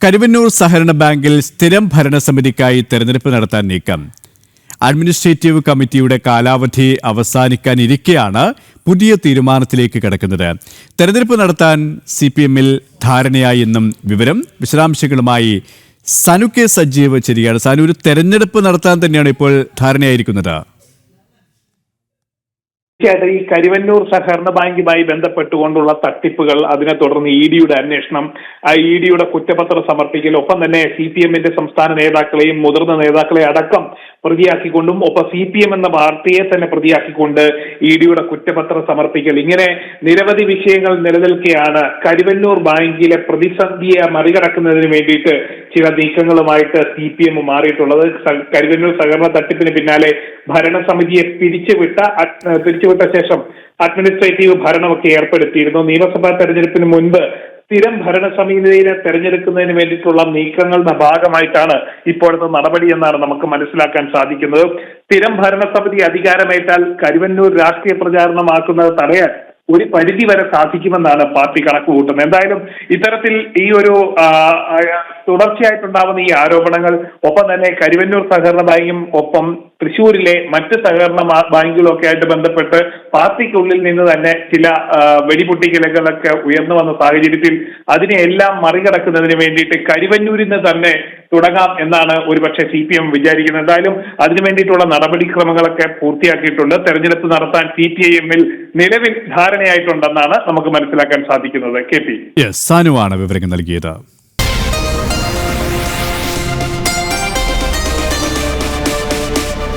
കരുവന്നൂർ സഹകരണ ബാങ്കിൽ സ്ഥിരം ഭരണസമിതിക്കായി തെരഞ്ഞെടുപ്പ് നടത്താൻ നീക്കം. അഡ്മിനിസ്ട്രേറ്റീവ് കമ്മിറ്റിയുടെ കാലാവധി അവസാനിക്കാനിരിക്കെയാണ് പുതിയ തീരുമാനത്തിലേക്ക് കടക്കുന്നത്. തെരഞ്ഞെടുപ്പ് നടത്താൻ CPM-ൽ ധാരണയായി എന്നും വിവരം. വിശദാംശങ്ങളുമായി സനു കെ സജീവ് ശരിയാണ്. സനു, ഒരു തെരഞ്ഞെടുപ്പ് നടത്താൻ തന്നെയാണ് ഇപ്പോൾ ധാരണയായിരിക്കുന്നത്. ഈ കരുവന്നൂർ സഹകരണ ബാങ്കുമായി ബന്ധപ്പെട്ടുകൊണ്ടുള്ള തട്ടിപ്പുകൾ, അതിനെ തുടർന്ന് EDയുടെ അന്വേഷണം, EDയുടെ കുറ്റപത്രം സമർപ്പിക്കൽ, ഒപ്പം തന്നെ CPM-ന്റെ സംസ്ഥാന നേതാക്കളെയും മുതിർന്ന നേതാക്കളെ അടക്കം പ്രതിയാക്കിക്കൊണ്ടും ഒപ്പം CPM എന്ന പാർട്ടിയെ തന്നെ പ്രതിയാക്കിക്കൊണ്ട് EDയുടെ കുറ്റപത്രം സമർപ്പിക്കൽ, ഇങ്ങനെ നിരവധി വിഷയങ്ങൾ നിലനിൽക്കെയാണ് കരുവന്നൂർ ബാങ്കിലെ പ്രതിസന്ധിയെ മറികടക്കുന്നതിന് വേണ്ടിയിട്ട് ചില നീക്കങ്ങളുമായിട്ട് CPM മാറിയിട്ടുള്ളത്. കരുവന്നൂർ സഹകരണ തട്ടിപ്പിന് പിന്നാലെ ഭരണസമിതിയെ പിരിച്ചുവിട്ട ശേഷം അഡ്മിനിസ്ട്രേറ്റീവ് ഭരണമൊക്കെ ഏർപ്പെടുത്തിയിരുന്നു. നിയമസഭാ തെരഞ്ഞെടുപ്പിന് മുൻപ് സ്ഥിരം ഭരണസമിതിയെ തെരഞ്ഞെടുക്കുന്നതിന് വേണ്ടിയിട്ടുള്ള നീക്കങ്ങളുടെ ഭാഗമായിട്ടാണ് ഇപ്പോഴത്തെ നടപടി എന്നാണ് നമുക്ക് മനസ്സിലാക്കാൻ സാധിക്കുന്നത്. സ്ഥിരം ഭരണസമിതി അധികാരമേറ്റാൽ കരുവന്നൂർ രാഷ്ട്രീയ പ്രചാരണമാക്കുന്നത് തടയാൻ ഒരു പരിധി വരെ സാധിക്കുമെന്നാണ് പാർട്ടി കണക്ക് കൂട്ടുന്നത്. എന്തായാലും ഇത്തരത്തിൽ ഈ ഒരു തുടർച്ചയായിട്ടുണ്ടാവുന്ന ഈ ആരോപണങ്ങൾ, ഒപ്പം തന്നെ കരുവന്നൂർ സഹകരണ ബാങ്കും ഒപ്പം തൃശ്ശൂരിലെ മറ്റ് സഹകരണ ബാങ്കുകളും ഒക്കെ ആയിട്ട് ബന്ധപ്പെട്ട് പാർട്ടിക്കുള്ളിൽ നിന്ന് തന്നെ ചില വെടിപൊട്ടിക്കലുകളൊക്കെ ഉയർന്നു വന്ന സാഹചര്യത്തിൽ അതിനെയെല്ലാം മറികടക്കുന്നതിന് വേണ്ടിയിട്ട് കരുവന്നൂരിൽ നിന്ന് തന്നെ തുടങ്ങാം എന്നാണ് ഒരുപക്ഷെ CPM വിചാരിക്കുന്നത്. എന്തായാലും അതിനു വേണ്ടിയിട്ടുള്ള നടപടിക്രമങ്ങളൊക്കെ പൂർത്തിയാക്കിയിട്ടുണ്ട്. തെരഞ്ഞെടുപ്പ് നടത്താൻ CPIM-ൽ നിലവിൽ ധാരണയായിട്ടുണ്ടെന്നാണ് നമുക്ക് മനസ്സിലാക്കാൻ സാധിക്കുന്നത്. KP സാനുവാണ് വിവരങ്ങൾ നൽകിയത്.